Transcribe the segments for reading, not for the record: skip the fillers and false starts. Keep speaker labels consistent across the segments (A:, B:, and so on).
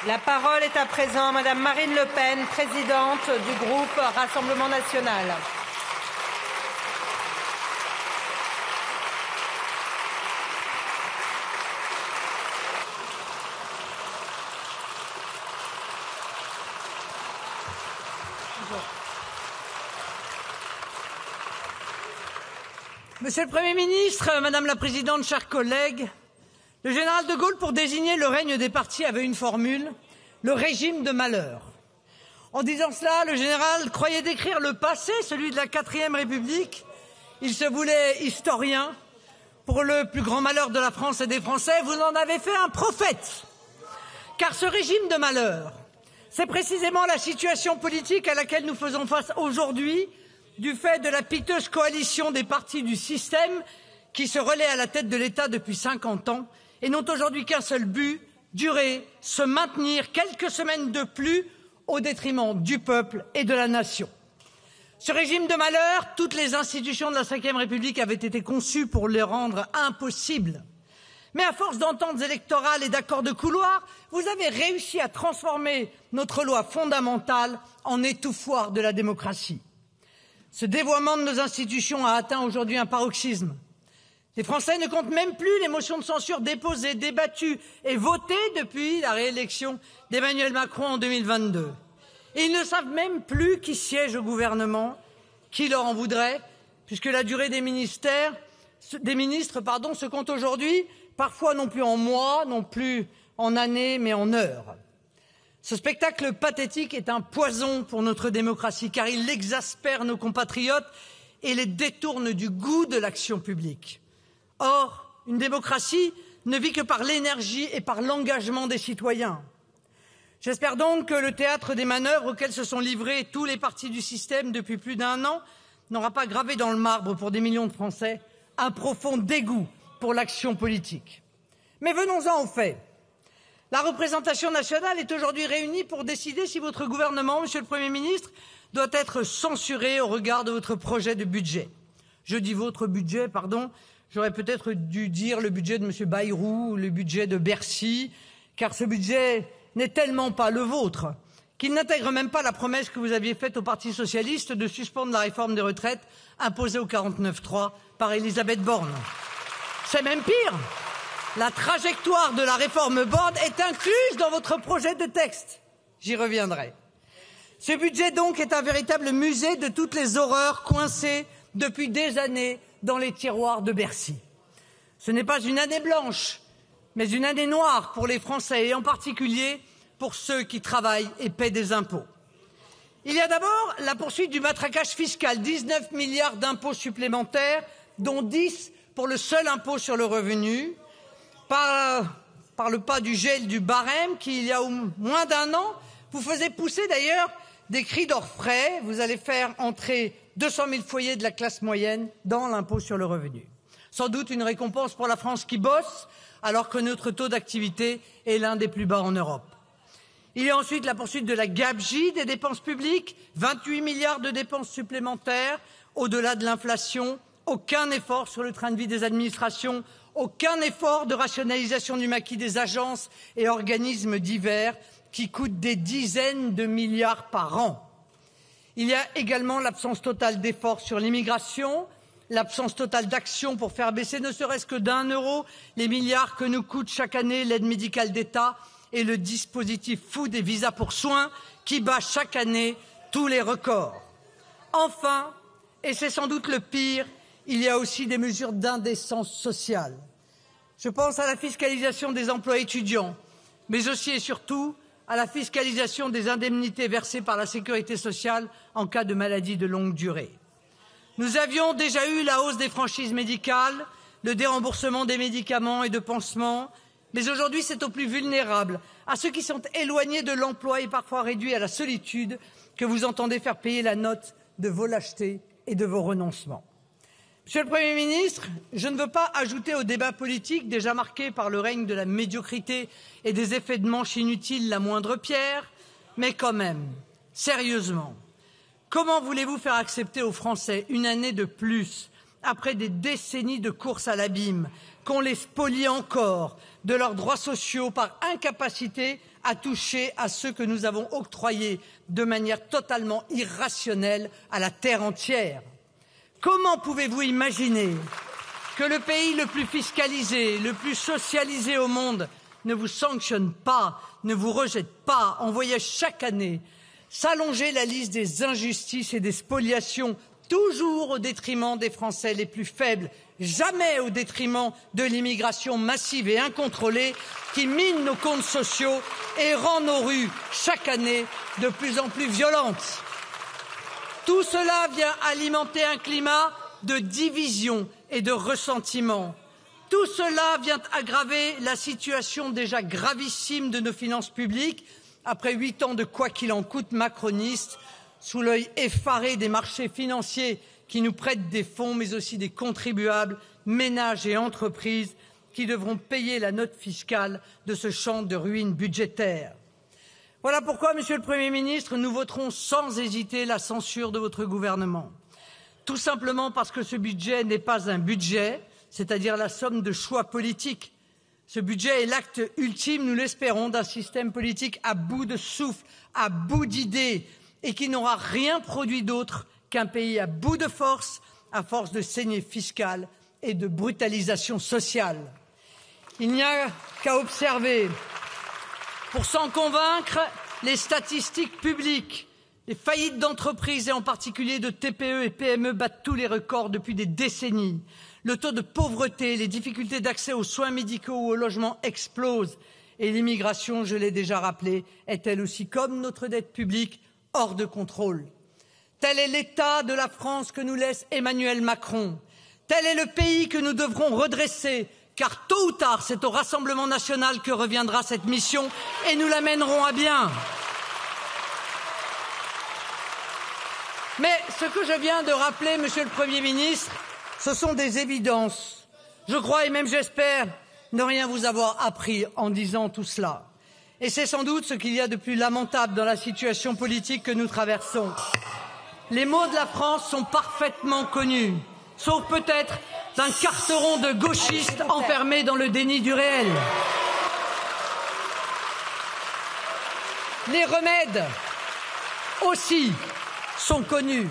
A: La parole est à présent à Madame Marine Le Pen, présidente du groupe Rassemblement national.
B: Monsieur le Premier ministre, Madame la Présidente, chers collègues, le général de Gaulle, pour désigner le règne des partis, avait une formule, le régime de malheur. En disant cela, le général croyait décrire le passé, celui de la 4e République. Il se voulait historien. Pour le plus grand malheur de la France et des Français, vous en avez fait un prophète. Car ce régime de malheur, c'est précisément la situation politique à laquelle nous faisons face aujourd'hui, du fait de la piteuse coalition des partis du système qui se relaient à la tête de l'État depuis 50 ans et n'ont aujourd'hui qu'un seul but, durer, se maintenir quelques semaines de plus au détriment du peuple et de la nation. Ce régime de malheur, toutes les institutions de la Ve République avaient été conçues pour le rendre impossible. Mais à force d'ententes électorales et d'accords de couloir, vous avez réussi à transformer notre loi fondamentale en étouffoir de la démocratie. Ce dévoiement de nos institutions a atteint aujourd'hui un paroxysme. Les Français ne comptent même plus les motions de censure déposées, débattues et votées depuis la réélection d'Emmanuel Macron en 2022. Et ils ne savent même plus qui siège au gouvernement, qui leur en voudrait, puisque la durée des ministres se compte aujourd'hui, parfois non plus en mois, non plus en années, mais en heures. Ce spectacle pathétique est un poison pour notre démocratie, car il exaspère nos compatriotes et les détourne du goût de l'action publique. Or, une démocratie ne vit que par l'énergie et par l'engagement des citoyens. J'espère donc que le théâtre des manœuvres auxquelles se sont livrés tous les partis du système depuis plus d'1 an n'aura pas gravé dans le marbre pour des millions de Français un profond dégoût pour l'action politique. Mais venons-en aux faits. La représentation nationale est aujourd'hui réunie pour décider si votre gouvernement, Monsieur le Premier ministre, doit être censuré au regard de votre projet de budget. Je dis votre budget, pardon, j'aurais peut-être dû dire le budget de M. Bayrou ou le budget de Bercy, car ce budget n'est tellement pas le vôtre qu'il n'intègre même pas la promesse que vous aviez faite au Parti socialiste de suspendre la réforme des retraites imposée au 49.3 par Elisabeth Borne. C'est même pire. La trajectoire de la réforme Borne est incluse dans votre projet de texte. J'y reviendrai. Ce budget, donc, est un véritable musée de toutes les horreurs coincées depuis des années dans les tiroirs de Bercy. Ce n'est pas une année blanche, mais une année noire pour les Français, et en particulier pour ceux qui travaillent et paient des impôts. Il y a d'abord la poursuite du matraquage fiscal, 19 milliards d'impôts supplémentaires, dont 10 pour le seul impôt sur le revenu, par le pas du gel du barème qui, il y a moins d'1 an, vous faisait pousser d'ailleurs des cris d'orfraie. Vous allez faire entrer 200 000 foyers de la classe moyenne dans l'impôt sur le revenu. Sans doute une récompense pour la France qui bosse, alors que notre taux d'activité est l'un des plus bas en Europe. Il y a ensuite la poursuite de la gabegie des dépenses publiques, 28 milliards de dépenses supplémentaires, au-delà de l'inflation, aucun effort sur le train de vie des administrations, aucun effort de rationalisation du maquis des agences et organismes divers qui coûtent des dizaines de milliards par an. Il y a également l'absence totale d'efforts sur l'immigration, l'absence totale d'action pour faire baisser ne serait-ce que d'1 euro les milliards que nous coûte chaque année l'aide médicale d'État et le dispositif fou des visas pour soins qui bat chaque année tous les records. Enfin, et c'est sans doute le pire, il y a aussi des mesures d'indécence sociale. Je pense à la fiscalisation des emplois étudiants, mais aussi et surtout à la fiscalisation des indemnités versées par la sécurité sociale en cas de maladie de longue durée. Nous avions déjà eu la hausse des franchises médicales, le déremboursement des médicaments et de pansements, mais aujourd'hui c'est aux plus vulnérables, à ceux qui sont éloignés de l'emploi et parfois réduits à la solitude, que vous entendez faire payer la note de vos lâchetés et de vos renoncements. Monsieur le Premier ministre, je ne veux pas ajouter au débat politique déjà marqué par le règne de la médiocrité et des effets de manche inutiles la moindre pierre, mais quand même, sérieusement, comment voulez-vous faire accepter aux Français une année de plus après des décennies de course à l'abîme, qu'on les spolie encore de leurs droits sociaux par incapacité à toucher à ceux que nous avons octroyés de manière totalement irrationnelle à la terre entière. Comment pouvez-vous imaginer que le pays le plus fiscalisé, le plus socialisé au monde ne vous sanctionne pas, ne vous rejette pas, en voyant chaque année s'allonger la liste des injustices et des spoliations, toujours au détriment des Français les plus faibles, jamais au détriment de l'immigration massive et incontrôlée qui mine nos comptes sociaux et rend nos rues chaque année de plus en plus violentes. Tout cela vient alimenter un climat de division et de ressentiment. Tout cela vient aggraver la situation déjà gravissime de nos finances publiques après 8 ans de quoi qu'il en coûte macroniste, sous l'œil effaré des marchés financiers qui nous prêtent des fonds, mais aussi des contribuables, ménages et entreprises qui devront payer la note fiscale de ce champ de ruines budgétaires. Voilà pourquoi, Monsieur le Premier ministre, nous voterons sans hésiter la censure de votre gouvernement. Tout simplement parce que ce budget n'est pas un budget, c'est-à-dire la somme de choix politiques. Ce budget est l'acte ultime, nous l'espérons, d'un système politique à bout de souffle, à bout d'idées, et qui n'aura rien produit d'autre qu'un pays à bout de force, à force de saignée fiscale et de brutalisation sociale. Il n'y a qu'à observer, pour s'en convaincre, les statistiques publiques. Les faillites d'entreprises, et en particulier de TPE et PME, battent tous les records depuis des décennies. Le taux de pauvreté, les difficultés d'accès aux soins médicaux ou au logement explosent. Et l'immigration, je l'ai déjà rappelé, est elle aussi, comme notre dette publique, hors de contrôle. Tel est l'état de la France que nous laisse Emmanuel Macron. Tel est le pays que nous devrons redresser, car tôt ou tard, c'est au Rassemblement national que reviendra cette mission et nous la mènerons à bien. Mais ce que je viens de rappeler, Monsieur le Premier ministre, ce sont des évidences. Je crois et même j'espère ne rien vous avoir appris en disant tout cela. Et c'est sans doute ce qu'il y a de plus lamentable dans la situation politique que nous traversons. Les maux de la France sont parfaitement connus, sauf peut-être d'un carteron de gauchistes enfermés dans le déni du réel. Les remèdes aussi sont connus.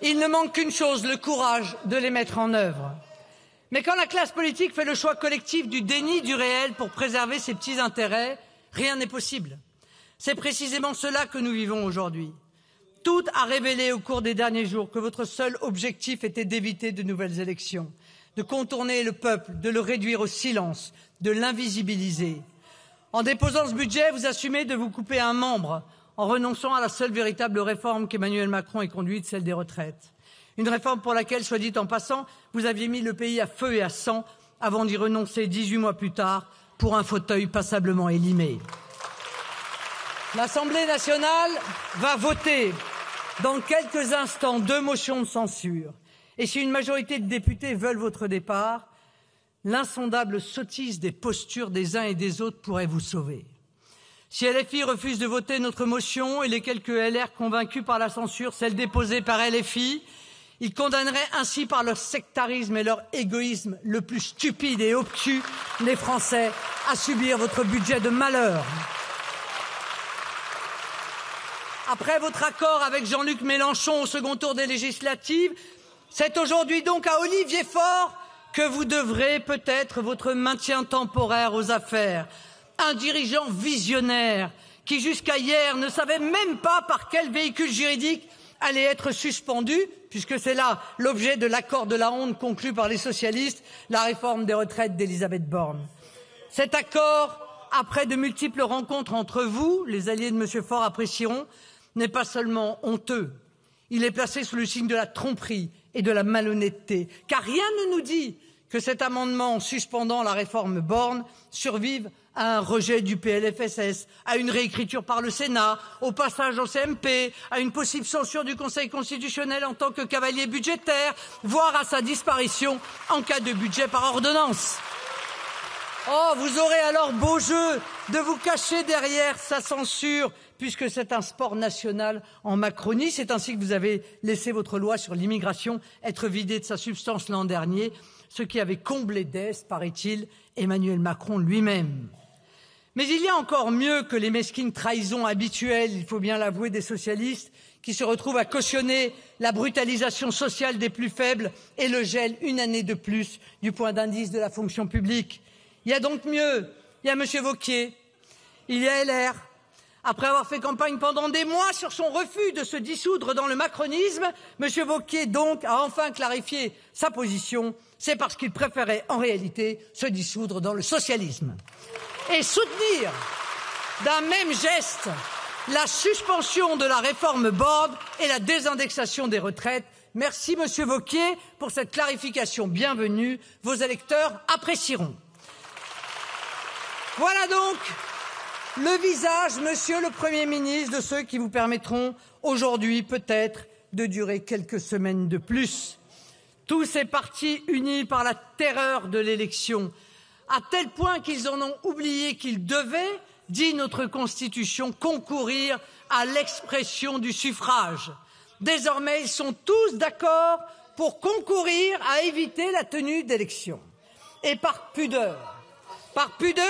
B: Il ne manque qu'une chose, le courage de les mettre en œuvre. Mais quand la classe politique fait le choix collectif du déni du réel pour préserver ses petits intérêts, rien n'est possible. C'est précisément cela que nous vivons aujourd'hui. Tout a révélé au cours des derniers jours que votre seul objectif était d'éviter de nouvelles élections, de contourner le peuple, de le réduire au silence, de l'invisibiliser. En déposant ce budget, vous assumez de vous couper un membre, en renonçant à la seule véritable réforme qu'Emmanuel Macron ait conduite, celle des retraites. Une réforme pour laquelle, soit dit en passant, vous aviez mis le pays à feu et à sang avant d'y renoncer 18 mois plus tard pour un fauteuil passablement élimé. L'Assemblée nationale va voter dans quelques instants 2 motions de censure. Et si une majorité de députés veulent votre départ, l'insondable sottise des postures des uns et des autres pourrait vous sauver. Si LFI refuse de voter notre motion et les quelques LR convaincus par la censure, celle déposée par LFI, ils condamneraient ainsi par leur sectarisme et leur égoïsme le plus stupide et obtus les Français à subir votre budget de malheur. Après votre accord avec Jean-Luc Mélenchon au second tour des législatives, c'est aujourd'hui donc à Olivier Faure que vous devrez peut-être votre maintien temporaire aux affaires. Un dirigeant visionnaire qui jusqu'à hier ne savait même pas par quel véhicule juridique allait être suspendu, puisque c'est là l'objet de l'accord de la honte conclu par les socialistes, la réforme des retraites d'Elisabeth Borne. Cet accord, après de multiples rencontres entre vous, les alliés de M. Faure apprécieront, n'est pas seulement honteux, il est placé sous le signe de la tromperie et de la malhonnêteté, car rien ne nous dit que cet amendement suspendant la réforme Borne survive à un rejet du PLFSS, à une réécriture par le Sénat, au passage au CMP, à une possible censure du Conseil constitutionnel en tant que cavalier budgétaire, voire à sa disparition en cas de budget par ordonnance. Oh, vous aurez alors beau jeu de vous cacher derrière sa censure puisque c'est un sport national en Macronie. C'est ainsi que vous avez laissé votre loi sur l'immigration être vidée de sa substance l'an dernier, ce qui avait comblé d'est, paraît-il, Emmanuel Macron lui-même. Mais il y a encore mieux que les mesquines trahisons habituelles, il faut bien l'avouer, des socialistes, qui se retrouvent à cautionner la brutalisation sociale des plus faibles et le gel une année de plus du point d'indice de la fonction publique. Il y a donc mieux. Il y a M. Wauquiez, il y a LR. Après avoir fait campagne pendant des mois sur son refus de se dissoudre dans le macronisme, M. Wauquiez donc a enfin clarifié sa position. C'est parce qu'il préférait en réalité se dissoudre dans le socialisme. Et soutenir d'un même geste la suspension de la réforme Borne et la désindexation des retraites. Merci, Monsieur Wauquiez, pour cette clarification bienvenue. Vos électeurs apprécieront. Voilà donc le visage, Monsieur le Premier ministre, de ceux qui vous permettront aujourd'hui peut-être de durer quelques semaines de plus. Tous ces partis unis par la terreur de l'élection, à tel point qu'ils en ont oublié qu'ils devaient, dit notre Constitution, concourir à l'expression du suffrage. Désormais, ils sont tous d'accord pour concourir à éviter la tenue d'élections. Et par pudeur,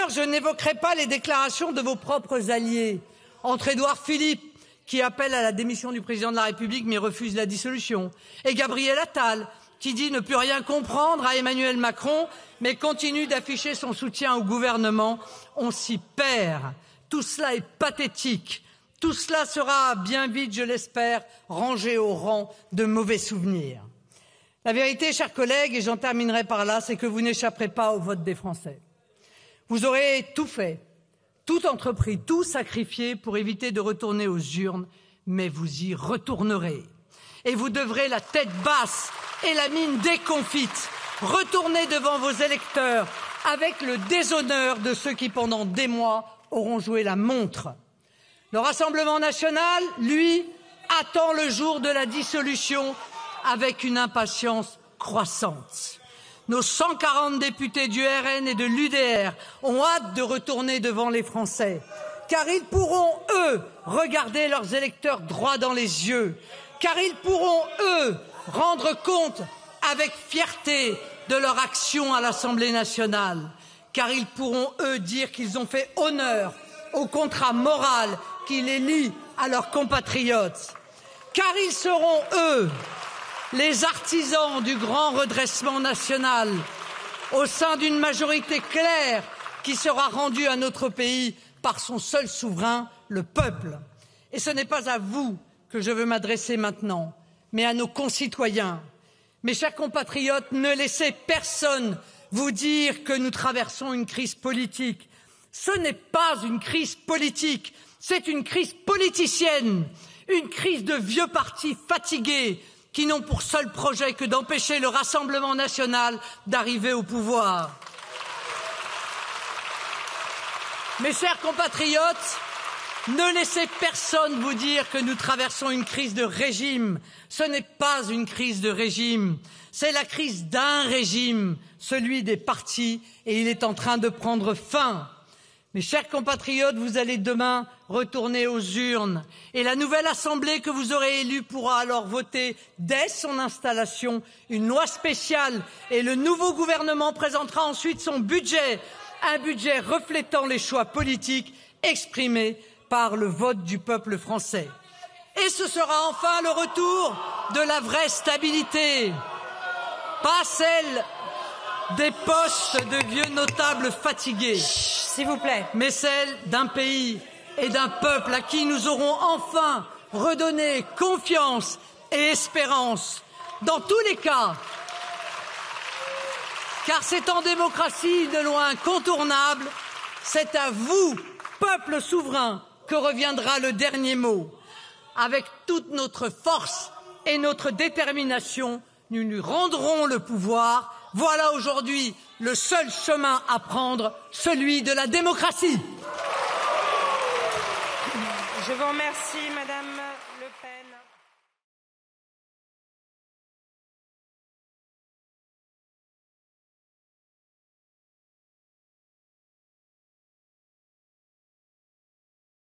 B: je n'évoquerai pas les déclarations de vos propres alliés, entre Édouard Philippe, qui appelle à la démission du président de la République mais refuse la dissolution, et Gabriel Attal, qui dit ne plus rien comprendre à Emmanuel Macron, mais continue d'afficher son soutien au gouvernement. On s'y perd. Tout cela est pathétique. Tout cela sera bien vite, je l'espère, rangé au rang de mauvais souvenirs. La vérité, chers collègues, et j'en terminerai par là, c'est que vous n'échapperez pas au vote des Français. Vous aurez tout fait, tout entrepris, tout sacrifié pour éviter de retourner aux urnes, mais vous y retournerez. Et vous devrez la tête basse et la mine déconfite retourner devant vos électeurs avec le déshonneur de ceux qui, pendant des mois, auront joué la montre. Le Rassemblement national, lui, attend le jour de la dissolution avec une impatience croissante. Nos 140 députés du RN et de l'UDR ont hâte de retourner devant les Français, car ils pourront, eux, regarder leurs électeurs droit dans les yeux, car ils pourront, eux, rendre compte avec fierté de leur action à l'Assemblée nationale, car ils pourront, eux, dire qu'ils ont fait honneur au contrat moral qui les lie à leurs compatriotes, car ils seront, eux, les artisans du grand redressement national au sein d'une majorité claire qui sera rendue à notre pays par son seul souverain, le peuple. Et ce n'est pas à vous que je veux m'adresser maintenant, mais à nos concitoyens. Mes chers compatriotes, ne laissez personne vous dire que nous traversons une crise politique. Ce n'est pas une crise politique, c'est une crise politicienne, une crise de vieux partis fatigués qui n'ont pour seul projet que d'empêcher le Rassemblement national d'arriver au pouvoir. Mes chers compatriotes, ne laissez personne vous dire que nous traversons une crise de régime. Ce n'est pas une crise de régime, c'est la crise d'un régime, celui des partis, et il est en train de prendre fin. Mes chers compatriotes, vous allez demain retourner aux urnes et la nouvelle Assemblée que vous aurez élue pourra alors voter dès son installation une loi spéciale et le nouveau gouvernement présentera ensuite son budget, un budget reflétant les choix politiques exprimés par le vote du peuple français. Et ce sera enfin le retour de la vraie stabilité, pas celle des postes de vieux notables fatigués,
A: s'il vous plaît,
B: mais celle d'un pays et d'un peuple à qui nous aurons enfin redonné confiance et espérance. Dans tous les cas, car c'est en démocratie de loi incontournable, c'est à vous, peuple souverain, que reviendra le dernier mot. Avec toute notre force et notre détermination, nous lui rendrons le pouvoir. Voilà aujourd'hui le seul chemin à prendre, celui de la démocratie.
A: Je vous remercie, Madame Le Pen.